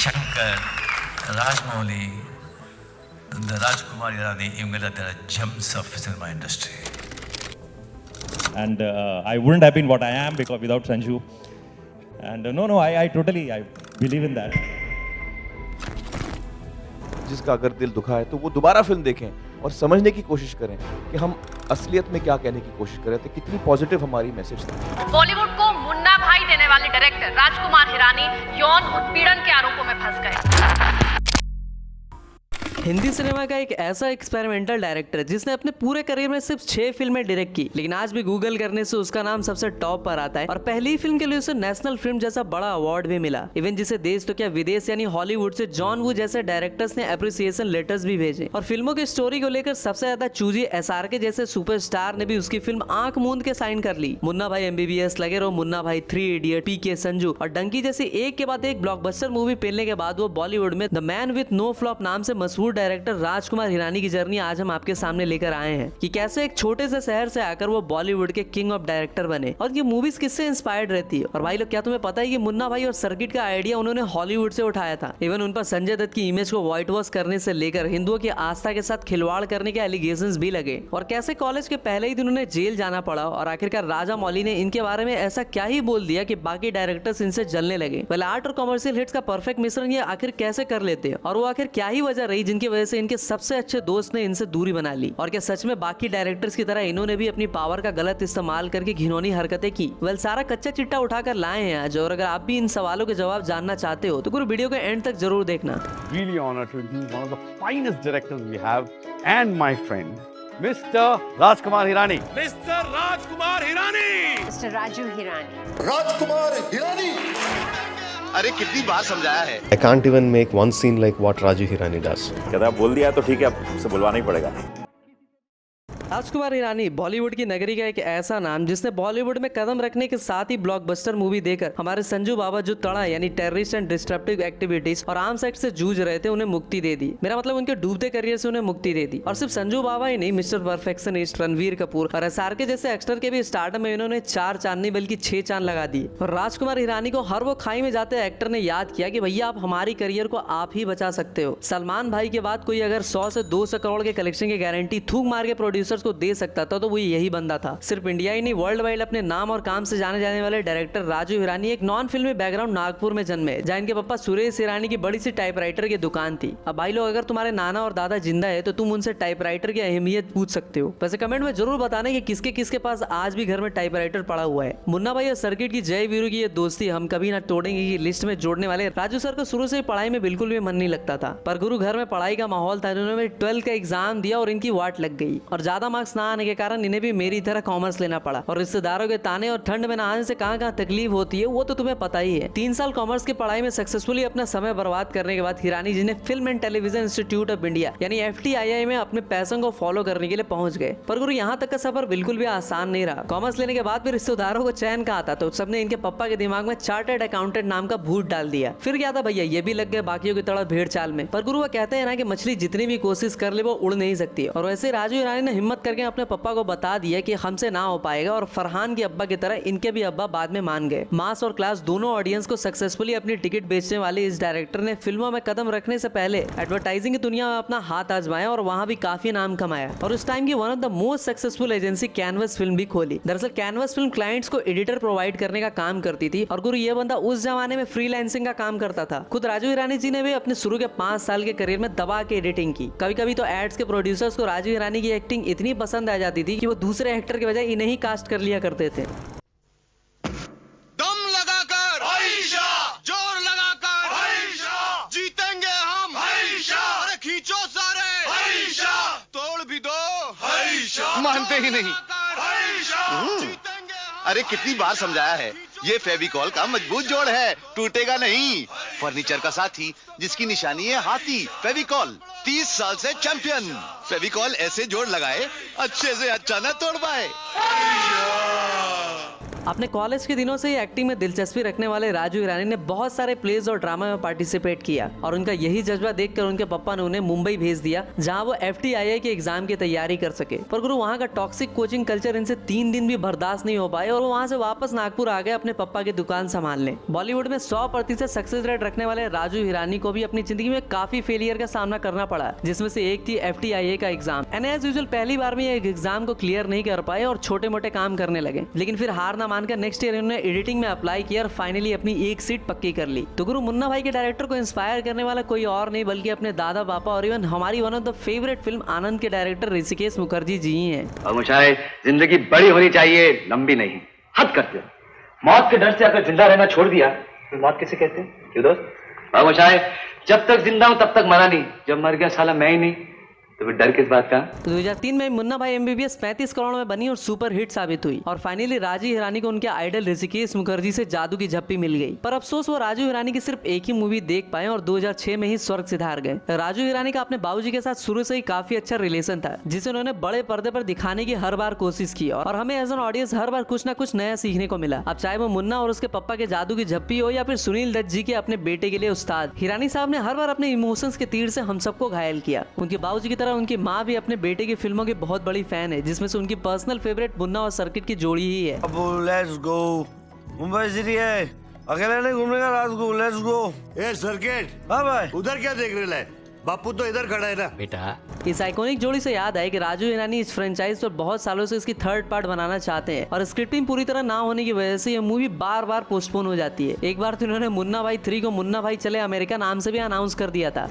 Shankar, Rajmouli, the Rajkumar Irani, Imgala, there are gems of cinema industry. And I wouldn't have been what I am because without Sanju. And I totally believe in that. जिसका अगर दिल दुखा है तो वो दोबारा film देखें और समझने की कोशिश करें कि हम असलियत में क्या कहने की कोशिश कर रहे थे, कितनी पॉजिटिव हमारी मैसेज थी। बॉलीवुड को मुन्ना भाई देने वाले डायरेक्टर राजकुमार हिरानी यौन उत्पीड़न के आरोपों में फंस गए। हिंदी सिनेमा का एक ऐसा एक्सपेरिमेंटल डायरेक्टर जिसने अपने पूरे करियर में सिर्फ 6 फिल्में डायरेक्ट की, लेकिन आज भी गूगल करने से उसका नाम सबसे टॉप पर आता है और पहली फिल्म के लिए उसे नेशनल फिल्म जैसा बड़ा अवार्ड भी मिला। इवन जिसे देश तो क्या विदेश यानी हॉलीवुड से जॉन वू जैसे डायरेक्टर्स ने अप्रिसिएशन लेटर्स भी भेजे और फिल्मों की स्टोरी को लेकर सबसे ज्यादा चूजी SRK जैसे सुपरस्टार ने भी उसकी फिल्म आंख मूंद के साइन कर ली। मुन्ना भाई MBBS, लगे रहो मुन्ना भाई, 3 इडियट, PK, संजू और डंकी जैसी एक के बाद एक ब्लॉकबस्टर मूवी पेलने के बाद वो बॉलीवुड में the man with no flop नाम से मशहूर डायरेक्टर राजकुमार हिरानी की जर्नी आज हम आपके सामने लेकर आए हैं कि कैसे एक छोटे से शहर से आकर वो बॉलीवुड के किंग ऑफ डायरेक्टर बने और ये मूवीज किससे इंस्पायर्ड रहती है। और भाई लोग, क्या तुम्हें पता है कि मुन्ना भाई और सर्किट का आइडिया उन्होंने हॉलीवुड से उठाया था। इवन उन पर संजय दत्त की इमेज को व्हाइट वॉश करने से लेकर हिंदुओं की आस्था के साथ खिलवाड़ करने के एलिगेशंस भी लगे और कैसे कॉलेज के पहले ही दिन उन्हें जेल जाना पड़ा और आखिरकार राजा मौली ने इनके बारे में ऐसा क्या ही बोल दिया कि बाकी डायरेक्टर्स इनसे जलने लगे। पहले आर्ट और कमर्शियल हिट्स का परफेक्ट मिश्रण ये आखिर कैसे कर लेते हैं और वो आखिर क्या ही वजह रही जिनकी वजह से इनके सबसे अच्छे दोस्त ने इनसे दूरी बना ली। और क्या सच में बाकी डायरेक्टर्स की तरह इन्होंने भी अपनी पावर का गलत इस्तेमाल करके घिनौनी हरकतें की? सारा कच्चा चिट्टा उठाकर लाए हैं आज और अगर आप भी इन सवालों के जवाब जानना चाहते हो तो पूरी वीडियो के एंड तक जरूर देखना। Really honored to be one of the finest directors we have and my friend, Mr. Rajkumar Hirani. Mr. Rajkumar Hirani. Mr. Raju Hirani. Rajkumar Hirani. अरे कितनी बार समझाया है। I can't even make one scene like what Raju Hirani does. कहता है बोल दिया तो ठीक है, अब उसे बुलवाना ही पड़ेगा। राजकुमार हिरानी बॉलीवुड की नगरी का एक ऐसा नाम जिसने बॉलीवुड में कदम रखने के साथ ही ब्लॉकबस्टर मूवी देकर हमारे संजू बाबा जो तड़ा यानी टेररिस्ट एंड डिस्ट्रप्टिव एक्टिविटीज और आर्म्स एक्ट से जूझ रहे थे उन्हें मुक्ति दे दी। मेरा मतलब उनके डूबते करियर से उन्हें मुक्ति दे दी। और सिर्फ संजू बाबा ही नहीं, मिस्टर परफेक्शनिस्ट, रणवीर कपूर और SRK जैसे एक्टर के भी स्टार्टअप में इन्होंने 4 चांद नहीं बल्कि 6 चांद लगा दिए। और राजकुमार हिरानी को हर वो खाई में जाते एक्टर ने याद किया कि भैया आप हमारी करियर को आप ही बचा सकते हो। सलमान भाई के बाद कोई अगर 100 से 200 करोड़ के कलेक्शन की गारंटी थूक मार के प्रोड्यूसर्स को दे सकता था तो वो यही बंदा था। सिर्फ इंडिया ही नहीं, वर्ल्ड वाइड अपने नाम और काम से जाने जाने वाले डायरेक्टर राजू हिरानी एक नॉन फिल्मी बैकग्राउंड नागपुर में जन्मे, जहाँ इनके पापा सुरेश हिरानी की बड़ी सी टाइपराइटर की दुकान थी। अब भाई लोग, अगर तुम्हारे नाना और दादा जिंदा है तो तुम उनसे टाइपराइटर की अहमियत पूछ सकते हो। वैसे कमेंट में जरूर बताना कि किसके किसके पास आज भी घर में टाइपराइटर पड़ा हुआ है। मुन्ना भाई और सर्किट की जय वीरू की ये दोस्ती हम कभी ना तोड़ेंगे की लिस्ट में जोड़ने वाले राजू सर को शुरू से पढ़ाई में बिल्कुल भी मन नहीं लगता था, पर गुरु घर में पढ़ाई का माहौल था। उन्होंने 12 का एग्जाम दिया और इनकी वाट लग गई और ज्यादा मार्क्स ना आने के कारण इन्हें भी मेरी तरह कॉमर्स लेना पड़ा। और रिश्तेदारों के ताने और ठंड में नहाने से कहां तकलीफ होती है वो तो तुम्हें पता ही है। 3 साल कॉमर्स की पढ़ाई में सक्सेसफुली अपना समय बर्बाद करने के बाद हिरानी जी ने film and television institute of India यानी FTII में अपने पैशन को फॉलो करने के लिए पहुंच गए। पर गुरु, यहाँ तक का सफर बिल्कुल भी आसान नहीं रहा। कॉमर्स लेने के बाद भी रिश्तेदारों को चैन कहा था, तो सबने इनके पप्पा के दिमाग में चार्टर्ड अकाउंटेंट नाम का भूत डाल दिया। फिर क्या था भैया, ये भी लग गए बाकियों की तरह भेड़ चाल में। पर गुरु, वो कहते हैं ना कि मछली जितनी भी कोशिश कर ले वो उड़ नहीं सकती। और वैसे राजू हिरानी ने हिम्मत करके अपने पप्पा को बता दिया कि हमसे ना हो पाएगा और फरहान के अब्बा की तरह इनके भी अब्बा बाद में मान गए। मास और क्लास दोनों ऑडियंस को सक्सेसफुली अपनी टिकट बेचने वाले इस डायरेक्टर ने फिल्मों में कदम रखने से पहले एडवर्टाइजिंग की दुनिया में अपना हाथ आजमाया और वहां भी काफी नाम कमाया। और उस टाइम की one of the most successful agency canvas film भी खोली। दरअसल कैनवस फिल्म क्लाइंट्स को एडिटर प्रोवाइड करने का काम करती थी और गुरु, ये बंदा उस जमाने में फ्रीलांसिंग का काम करता था। खुद राजू हिरानी जी ने भी अपने शुरू के 5 साल के करियर में दबा के एडिटिंग की। कभी कभी तो एड्स के प्रोड्यूसर्स को राजू हिरानी की एक्टिंग इतनी पसंद आ जाती थी कि वो दूसरे एक्टर के बजाय इन्हें ही कास्ट कर लिया करते थे। दम लगाकर, जोर लगाकर, जीतेंगे हम। अरे खींचो सारे, तोड़ भी दो, मानते ही नहीं। अरे कितनी बार समझाया है, ये फेविकॉल का मजबूत जोड़ है, टूटेगा नहीं। फर्नीचर का साथी जिसकी निशानी है हाथी। फेविकॉल 30 साल से चैंपियन। फेविकॉल ऐसे जोड़ लगाए अच्छे से अच्छा न तोड़ पाए। अपने कॉलेज के दिनों से ही एक्टिंग में दिलचस्पी रखने वाले राजू हिरानी ने बहुत सारे प्लेज और ड्रामा में पार्टिसिपेट किया और उनका यही जज्बा देखकर उनके पापा ने उन्हें मुंबई भेज दिया, जहां वो FTII के एग्जाम की तैयारी कर सके। पर गुरु वहां का टॉक्सिक कोचिंग कल्चर इनसे 3 दिन भी बर्दाश्त नहीं हो पाए और वो वहां से वापस नागपुर आ गए अपने पापा की दुकान संभालने। बॉलीवुड में 100% सक्सेस रेट रखने वाले राजू हिरानी को भी अपनी जिंदगी में काफी फेलियर का सामना करना पड़ा, जिसमें से एक थी FTII का एग्जाम। एंड एज यूजुअल पहली बार में एक एग्जाम को क्लियर नहीं कर पाए और छोटे मोटे काम करने लगे, लेकिन फिर हार ना मानकर नेक्स्ट ईयर उन्होंने एडिटिंग में अप्लाई किया और फाइनली अपनी एक सीट पक्की कर ली। तो गुरु मुन्ना भाई के डायरेक्टर को इंस्पायर करने वाला कोई और नहीं बल्कि अपने दादा पापा और इवन हमारी one of the favourite film Anand के डायरेक्टर ऋषिकेश मुखर्जी जी ही हैं। और मुझे जिंदगी बड़ी होनी चाहिए, लंबी नहीं। हद करते हो, मौत के डर से अगर जिंदा रहना छोड़ दिया तो मौत किसे कहते हैं? क्यों दोस्त? और मुझे जब तक जिंदा हूं तब तक मरा नहीं, जब मर गया साला मैं ही नहीं, तो फिर डर किस बात का? तो 2003 में मुन्ना भाई MBBS 35 करोड़ में बनी और सुपर हिट साबित हुई और फाइनली राजू हिरानी को उनके आइडल ऋषिकेश मुखर्जी से जादू की झप्पी मिल गई। पर अफसोस वो राजू हिरानी की सिर्फ एक ही मूवी देख पाए और 2006 में ही स्वर्ग सिधार गए। राजू हिरानी का अपने बाबूजी के साथ शुरू से ही काफी अच्छा रिलेशन था, जिसे उन्होंने बड़े पर्दे पर दिखाने की हर बार कोशिश की और हमें एज एन ऑडियंस हर बार कुछ न कुछ नया सीखने को मिला। अब चाहे वो मुन्ना और उसके पप्पा के जादू की झप्पी हो या फिर सुनील दत्त जी के अपने बेटे के लिए उस्ताद, हिरानी साहब ने हर बार अपने इमोशंस के तीर से हम सबको घायल किया। उनके बाबूजी की तरह उनकी माँ भी अपने बेटे की फिल्मों की बहुत बड़ी फैन है, जिसमें से उनकी पर्सनल फेवरेट मुन्ना और सर्किट की जोड़ी ही है। अब लेट्स गो मुंबई सिटी है, अकेले नहीं घूमने का, रात को लेट्स गो। ए सर्किट, हाँ भाई, उधर क्या देख रहे है? बापू तो इधर खड़ा है ना बेटा। इस आइकॉनिक जोड़ी से याद है कि राजू हिरानी इस फ्रेंचाइज पर बहुत सालों से इसकी 3rd पार्ट बनाना चाहते हैं और स्क्रिप्टिंग पूरी तरह ना होने की वजह से ये मूवी बार बार पोस्टपोन हो जाती है। एक बार तो इन्होंने मुन्ना भाई 3 को मुन्ना भाई चले अमेरिका नाम से भी अनाउंस कर दिया था।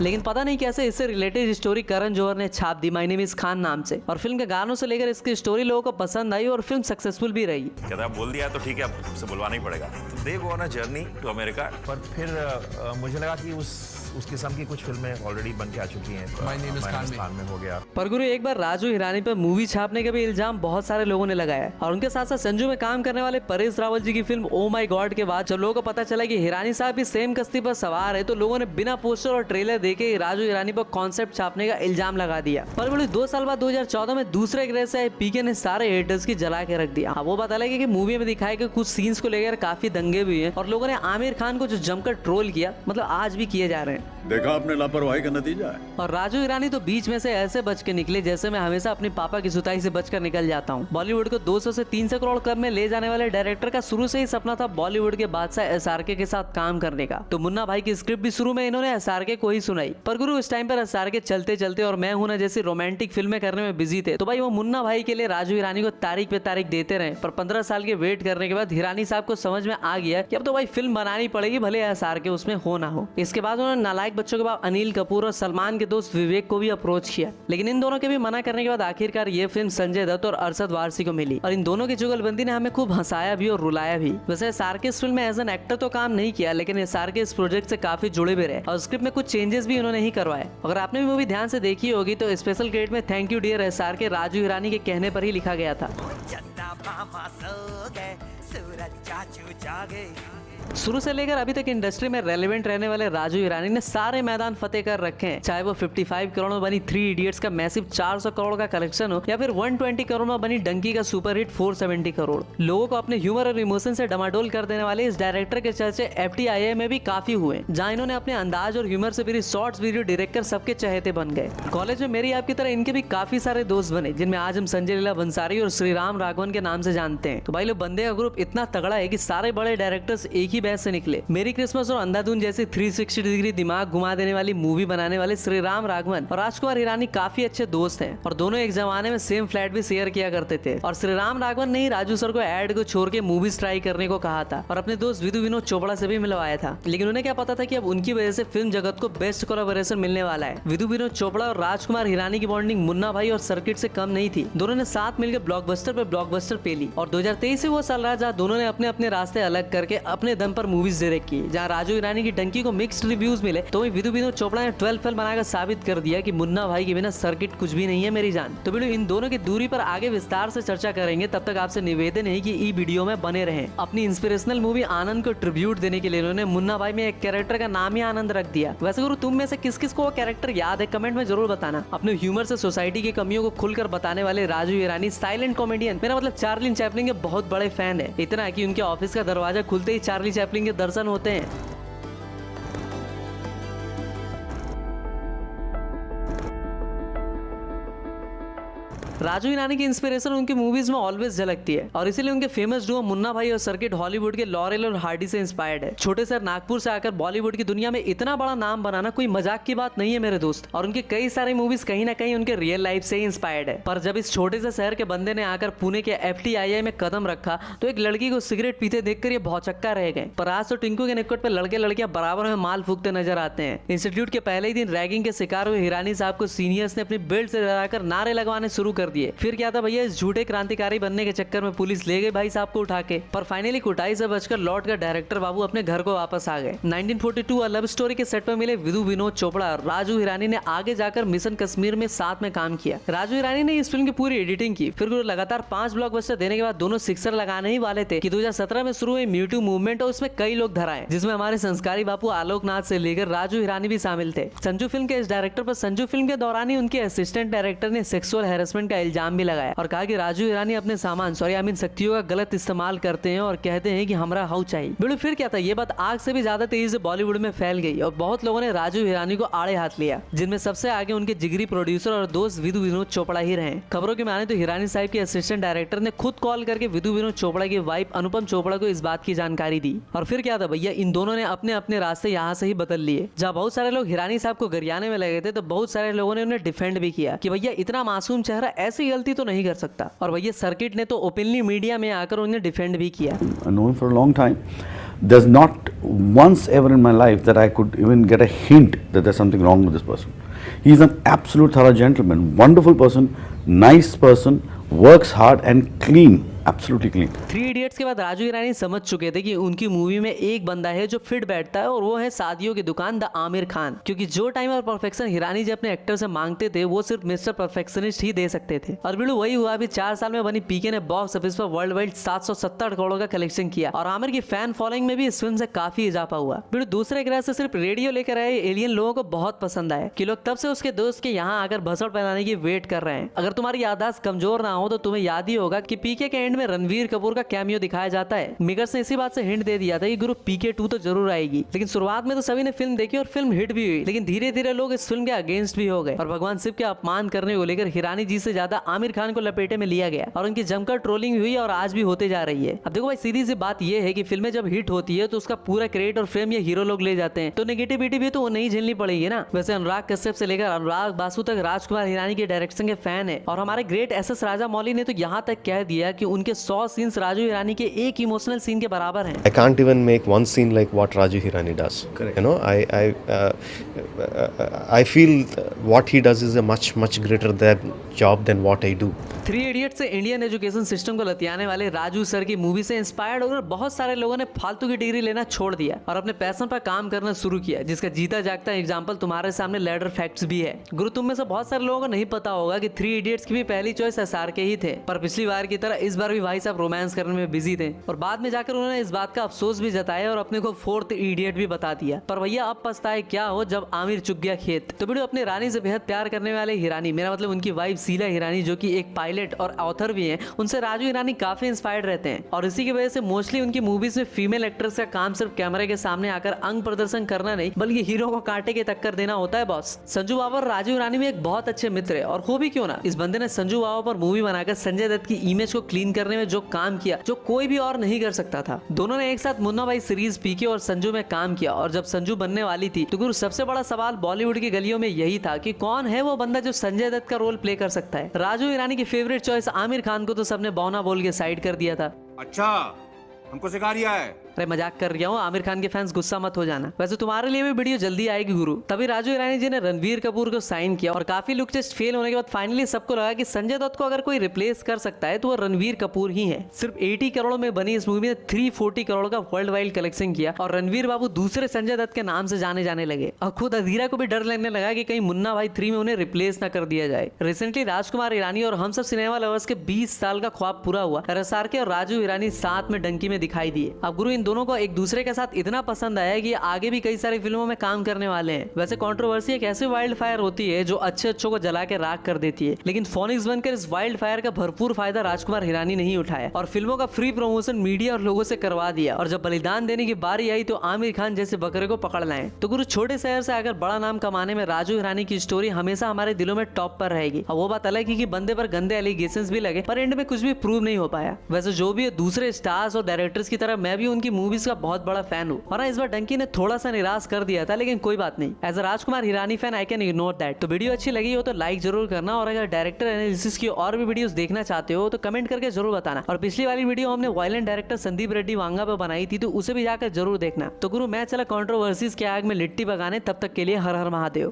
लेकिन पता नहीं कैसे इससे रिलेटेड स्टोरी करण जौहर ने छाप दी माय नेम इज खान नाम से और फिल्म के गानों से लेकर इसकी स्टोरी लोगों को पसंद आई और फिल्म सक्सेसफुल भी रही। कहता बोल दिया तो ठीक है, अब उसे बुलवाना ही पड़ेगा। They go on a journey to America. पर फिर मुझे लगा कि उस किस्म की कुछ फिल्में ऑलरेडी बन के आ चुकी हैं। माय नेम इज खान में हो गया। पर गुरु एक बार राजू हिरानी पर मूवी छापने का भी इल्जाम बहुत सारे लोगों ने लगाया और उनके साथ साथ संजू में काम करने वाले परेश रावल जी की फिल्म ओ माय गॉड के बाद जब लोगों को पता चला कि हिरानी साहब भी सेम कश्ती पर सवार है, तो लोगों ने बिना पोस्टर और ट्रेलर देके राजू हिरानी पर कॉन्सेप्ट छापने का इल्जाम लगा दिया। पर बोले 2 साल बाद 2014 में दूसरे ग्रह से पीके ने सारे हेटर्स की जला के रख दिया। वो बात अलग है कि मूवी में दिखाया कि कुछ सीन्स को लेकर काफी दंगे भी हैं और लोगों ने आमिर खान को जो जमकर ट्रोल किया, मतलब आज भी किए जा रहे हैं। देखा आपने लापरवाही का नतीजा है। और राजू हिरानी तो बीच में से ऐसे बच के निकले जैसे मैं हमेशा अपने पापा की सुताई से बचकर निकल जाता हूँ। बॉलीवुड को 200 से 300 करोड़ क्लब में ले जाने वाले डायरेक्टर का शुरू से ही सपना था बॉलीवुड के बादशाह SRK के साथ काम करने का। तो मुन्ना भाई की स्क्रिप्ट भी शुरू में इन्होंने SRK को ही सुनाई, पर गुरु इस टाइम पर SRK चलते चलते और मैं हूं ना जैसी रोमांटिक फिल्में करने में बिजी थे, तो भाई वो मुन्ना भाई के लिए राजू हिरानी को तारीख पे तारीख देते रहे। पर 15 साल के वेट करने के बाद हिरानी साहब को समझ में आ गया कि अब तो भाई फिल्म बनानी पड़ेगी, भले SRK उसमें हो ना हो। इसके बाद उन्होंने नालायक बच्चों के बाद अनिल कपूर और सलमान के दोस्त विवेक को भी अप्रोच किया, लेकिन इन दोनों के भी मना करने के बाद आखिरकार ये फिल्म संजय दत्त और अरशद वारसी को मिली और इन दोनों की जुगलबंदी ने हमें खूब हंसाया भी और रुलाया भी। वैसे SRK इस फिल्म में एज एन एक्टर तो काम नहीं किया, लेकिन SRK इस प्रोजेक्ट से काफी जुड़े भी रहे और स्क्रिप्ट में कुछ चेंजेस भी उन्होंने ही करवाए। अगर आपने भी मूवी ध्यान से देखी होगी तो स्पेशल क्रेडिट में thank you dear SRK Raju Hirani के कहने पर ही लिखा गया था। शुरू से लेकर अभी तक इंडस्ट्री में रेलेवेंट रहने वाले राजू हिरानी ने सारे मैदान फतेह कर रखे हैं, चाहे वो 55 करोड़ में बनी 3 इडियट्स का मैसिव 400 करोड़ का कलेक्शन हो या फिर 120 करोड़ में बनी डंकी का सुपर हिट 470 करोड़। लोगों को अपने ह्यूमर और इमोशन से डमाडोल कर देने वाले इस डायरेक्टर के चर्चे FTII में भी काफी हुए, जहां इन्होंने अपने अंदाज और ह्यूमर से भरी शॉर्ट्स वीडियो डायरेक्ट कर सबके चहेते बन गए। कॉलेज में मेरी आपकी तरह इनके भी काफी सारे दोस्त बने, जिनमें आज हम संजय लीला बंसारी और श्रीराम राघवन के नाम से जानते हैं। तो भाई लोग बंदे का ग्रुप इतना तगड़ा है कि सारे बड़े डायरेक्टर्स एक ही बैच से निकले। मेरी क्रिसमस और अंधाधुन जैसी 360 डिग्री दिमाग घुमा देने वाली मूवी बनाने वाले श्रीराम राघवन और राजकुमार हिरानी काफी अच्छे दोस्त हैं और दोनों एक जमाने में सेम फ्लैट भी शेयर किया करते थे। और श्रीराम राघवन ने ही राजू सर को एड को छोड़ के मूवीज ट्राई करने को कहा था और अपने दोस्त विधु विनोद चोपड़ा से भी मिलवाया था, लेकिन उन्हें क्या पता था कि अब उनकी वजह से फिल्म जगत को बेस्ट कोलैबोरेशन मिलने वाला है। विधु विनोद चोपड़ा और राजकुमार हिरानी की बॉन्डिंग मुन्ना भाई और सर्किट से कम नहीं थी। दोनों ने साथ मिलकर ब्लॉकबस्टर पे ब्लॉकबस्टर पे ली और 2023 से वो साल रहा जहाँ दोनों ने अपने अपने रास्ते अलग करके अपने दम पर मूवीज डायरेक्ट की। जहाँ राजू ईरानी की डंकी को मिक्स्ड रिव्यूज मिले, तो विधु विनोद चोपड़ा ने 12 फिल्म बनाकर साबित कर दिया कि मुन्ना भाई के बिना सर्किट कुछ भी नहीं है मेरी जान। तो वीडियो इन दोनों की दूरी पर आगे विस्तार से चर्चा करेंगे, तब तक आपसे निवेदन है कि ई वीडियो में बने रहें। अपनी इंस्पिरेशनल मूवी आनंद को ट्रिब्यूट देने के लिए उन्होंने मुन्ना भाई में एक कैरेक्टर का नाम ही आनंद रख दिया। वैसे गुरु, तुम में से किस किस को वो कैरेक्टर याद है, कमेंट में जरूर बताना। अपने ह्यूमर से सोसाइटी की कमियों को खुलकर बताने वाले राजू ईरानी साइलेंट कॉमेडियन, मेरा मतलब चार्ली चैपलिन के बहुत बड़े फैन है। इतना है कि उनके ऑफिस का दरवाजा खुलते ही चार्ली चैपलिन के दर्शन होते हैं। राजू ईरानी की इंस्पिरेशन उनकी मूवीज में ऑलवेज झलकती है और इसीलिए उनके फेमस डुओ मुन्ना भाई और सर्किट हॉलीवुड के लॉरेल और हार्डी से इंस्पायर्ड है। छोटे शहर नागपुर से आकर बॉलीवुड की दुनिया में इतना बड़ा नाम बनाना कोई मजाक की बात नहीं है मेरे दोस्त। और उनके कई सारी मूवीज कहीं ना कहीं उनके रियल लाइफ से ही इंस्पायर्ड है। पर जब इस छोटे से शहर के बंदे ने आकर पुणे के FTII में कदम रखा, तो एक लड़की को सिगरेट पीते देखकर ये भौचक्का रह गए। पर आज तो टिंकू के निकट पे लड़के लड़कियां बराबर में माल फूकते नजर आते हैं। इंस्टीट्यूट के पहले ही दिन रैगिंग के शिकार हुए हिरानी साहब को सीनियर्स ने अपनी बेल्ट से डराकर नारे लगवाने शुरू कर दिए। फिर क्या था भैया, इस झूठे क्रांतिकारी बनने के चक्कर में पुलिस ले गई भाई साहब को उठा के। पर फाइनली कुटाई से बचकर लौट कर डायरेक्टर बाबू अपने घर को वापस आ गए। 1942 लव स्टोरी के सेट पर मिले विधु विनोद चोपड़ा और राजू ईरानी ने आगे जाकर मिशन कश्मीर में साथ में काम किया। राजू ईरानी ने इस फिल्म की पूरी एडिटिंग की। फिर लगातार 5 ब्लॉकबस्टर देने के बाद दोनों सिक्सर लगाने ही वाले थे कि 2017 में शुरू हुई म्यूटू मूवमेंट और उसमें कई लोग धराए, जिसमें हमारे संस्कारी बापू आलोकनाथ से लेकर राजू ईरानी भी शामिल थे। संजू फिल्म के इस डायरेक्टर पर संजू फिल्म के दौरान ही उनके असिस्टेंट डायरेक्टर ने सेक्सुअल हैरेसमेंट का इल्जाम भी लगाया और कहा कि राजू ईरानी अपने सामान शक्तियों का गलत इस्तेमाल करते हैं और कहते हैं कि हमरा हाउ चाहिए। बिल्कुल, फिर क्या था, ये बात आग से भी ज्यादा तेजी से बॉलीवुड में फैल गई और बहुत लोगों ने राजू ईरानी को आड़े हाथ लिया, जिनमें सबसे आगे उनके जिगरी प्रोड्यूसर और दोस्त विधु विनोद चोपड़ा ही रहे। खबरों की माने तो ईरानी साहब के असिस्टेंट डायरेक्टर ने खुद कॉल करके विधु विनोद चोपड़ा की वाइफ अनुपम चोपड़ा को इस बात की जानकारी दी। और फिर क्या था भैया, इन दोनों ने अपने अपने रास्ते यहाँ से ही बदल लिए। जहाँ बहुत सारे लोग ईरानी साहब को गरियाने में लगे थे, तो बहुत सारे लोगों ने उन्हें डिफेंड भी किया कि भैया इतना मासूम चेहरा ऐसी गलती तो नहीं कर सकता। और भैया सर्किट ने तो ओपनली मीडिया में आकर उन्हें डिफेंड भी किया। I know him for a long time. There's not once ever in my life that I could even get a hint that there's something wrong with this person. He's an absolute thorough gentleman, wonderful person, nice person, works hard and clean. Absolutely clean. 3 idiots के बाद राजू ईरानी समझ चुके थे कि उनकी movie में एक बंदा है जो फिट बैठता है और वो है शादियों की दुकान द आमिर खान। क्योंकि जो टाइम और परफेक्शन ईरानी जी अपने एक्टर से मांगते थे, वो सिर्फ मिस्टर परफेक्शनिस्ट ही दे सकते थे। और बिल्कुल वही हुआ। अभी 4 साल में बनी पीके ने बॉक्स ऑफिस पर वर्ल्ड वाइड 770 करोड़ का कलेक्शन किया और आमिर की फैन फॉलोइंग में भी इस फिल्म से काफी इजाफा हुआ। बिल्कुल दूसरे ग्रह से सिर्फ रेडियो लेकर आए एलियन लोगों को बहुत पसंद आए कि लोग तब से उसके दोस्त के यहाँ आकर भसड़ फैलाने की वेट कर रहे हैं। अगर तुम्हारी याददाश्त कमजोर ना हो तो तुम्हें याद ही होगा कि पीके के एंड में रणवीर कपूर का कैमियो दिखाया जाता है। मेकर्स ने इसी बात से हिंट दे दिया था कि गुरु पीके 2 तो जरूर आएगी। लेकिन शुरुआत में तो सभी ने फिल्म देखी और फिल्म हिट भी हुई, लेकिन धीरे धीरे लोग इस फिल्म के अगेंस्ट भी हो गए और भगवान शिव के अपमान करने को लेकर हिरानी जी से ज्यादा आमिर खान को लपेटे में लिया गया और उनकी जमकर ट्रोलिंग हुई और आज भी होते जा रही है। अब देखो भाई, सीधी सी बात यह है कि फिल्में जब हिट होती है तो उसका पूरा क्रेडिट और फेम ये हीरो लोग ले जाते हैं, तो नेगेटिविटी भी तो वो नहीं झेलनी पड़ेगी ना। वैसे अनुराग कश्यप से लेकर अनुराग बासु तक राजकुमार हिरानी के डायरेक्शन के फैन है और हमारे ग्रेट SS राजा मौली ने तो यहाँ तक कह दिया कि उनके 100 सीन्स राजू ईरानी के एक इमोशनल सीन के बराबर हैं। I can't even make one scene like what Raju Hirani does. Correct. You know, I feel what he does is a much greater job than what I do. 3 idiots से Indian education system को लतियाने वाले Raju sir की movie से inspired होकर बहुत सारे लोगों ने फालतू की डिग्री लेना छोड़ दिया और अपने पैशन पर काम करना शुरू किया, जिसका जीता जागता एग्जांपल तुम्हारे सामने लैडर फैक्ट्स भी है। गुरु, तुम में से बहुत सारे लोगों को नहीं पता होगा कि 3 इडियट्स की भी पहली चॉइस SRK ही थे, पर पिछली बार की तरह इस बार भी भाई साहब रोमांस करने में बिजी थे और बाद में जाकर उन्होंने इस बात का अफसोस भी जताया और अपने को 4th इडियट भी बता दिया। पर भैया अब पछताए क्या हो जब आमिर चुग गया खेत। तो वीडियो अपने रानी से बेहद प्यार करने वाले हिरानी, मेरा मतलब उनकी वाइफ शीला हिरानी जो कि एक पायलट और ऑथर भी हैं, उनसे राजू ईरानी काफी इंस्पायर्ड रहते हैं और इसी की वजह से मोस्टली उनकी मूवीज में फीमेल एक्ट्रेस का काम सिर्फ कैमरे के सामने आकर अंग प्रदर्शन करना नहीं, बल्कि हीरो को कांटे के टक्कर देना होता है बॉस। संजू बाबा और राजू ईरानी में एक बहुत अच्छे मित्र है और हो भी क्यों ना, इस बंदे ने संजू बाबा पर मूवी बनाकर संजय दत्त की इमेज को क्लीन करने में जो काम किया, जो कोई भी और नहीं कर सकता था। दोनों ने एक साथ मुन्ना भाई सीरीज पीके और संजू में काम किया और जब संजू बनने वाली थी तो गुरु सबसे बड़ा सवाल बॉलीवुड की गलियों में यही था कि कौन है वो बंदा जो संजय दत्त का रोल प्ले कर सकता है। राजू ईरानी की फेवरेट चॉइस आमिर खान को तो सबने बौना बोल के साइड कर दिया था। अच्छा, हमको सिखा रिया है। अरे मजाक कर रहा हूँ, आमिर खान के फैंस गुस्सा मत हो जाना। वैसे तुम्हारे लिए भी वीडियो जल्दी आएगी गुरु। तभी राजू हिरानी जी ने रणवीर कपूर को साइन किया और काफी लुक टेस्ट फेल होने के बाद फाइनली सबको लगा कि संजय दत्त को अगर कोई रिप्लेस कर सकता है तो वो रणवीर कपूर ही है। सिर्फ 80 करोड़ में बनी इस मूवी ने 340 करोड़ का वर्ल्ड वाइड कलेक्शन किया और रणवीर बाबू दूसरे संजय दत्त के नाम से जाने जाने लगे और खुद अधीरा को भी डर लगने लगा कि कहीं मुन्ना भाई 3 में उन्हें रिप्लेस ना कर दिया जाए। रिसेंटली राजकुमार हिरानी और हम सब सिनेमा लवर्स के 20 साल का ख्वाब पूरा हुआ। RSRK और राजू हिरानी साथ में डंकी में दिखाई दिए। अब गुरु इन दोनों को एक दूसरे के साथ इतना पसंद आया कि आगे भी कई सारी फिल्मों में काम करने वाले हैं। वैसे कंट्रोवर्सी एक ऐसी वाइल्ड फायर होती है जो अच्छे अच्छों को जला के राख कर देती है, लेकिन फोनिक्स बनकर इस वाइल्ड फायर का भरपूर फायदा राजकुमार हिरानी नहीं उठाया और फिल्मों का फ्री प्रमोशन मीडिया और लोगों से करवा दिया। और जब बलिदान देने की बारी आई तो आमिर खान जैसे बकरे को पकड़ लाए। तो गुरु छोटे शहर से आकर बड़ा नाम कमाने में राजू हिरानी की स्टोरी हमेशा हमारे दिलों में टॉप पर रहेगी। अब वो बात अलग है कि बंदे पर गंदे एलिगेशंस भी लगे पर एंड में कुछ भी प्रूव नहीं हो पाया। वैसे जो भी है दूसरे स्टार्स और डायरेक्टर्स की तरह मैं भी उनकी मूवीज का बहुत बड़ा फैन हूँ और इस बार डंकी ने थोड़ा सा निराश कर दिया था, लेकिन कोई बात नहीं। As a Rajkumar Hirani fan I can ignore that. तो वीडियो अच्छी लगी हो तो लाइक जरूर करना और अगर डायरेक्टर एनालिसिस की और भी वीडियोस देखना चाहते हो तो कमेंट करके जरूर बताना। और पिछली वाली वीडियो हमने वायलेंट डायरेक्टर संदीप रेड्डी वांगा पे बनाई थी तो उसे भी जाकर जरूर देखना। तो गुरु मैं चला कंट्रोवर्सीज के आग में लिट्टी पकाने, तब तक के लिए हर हर महादेव।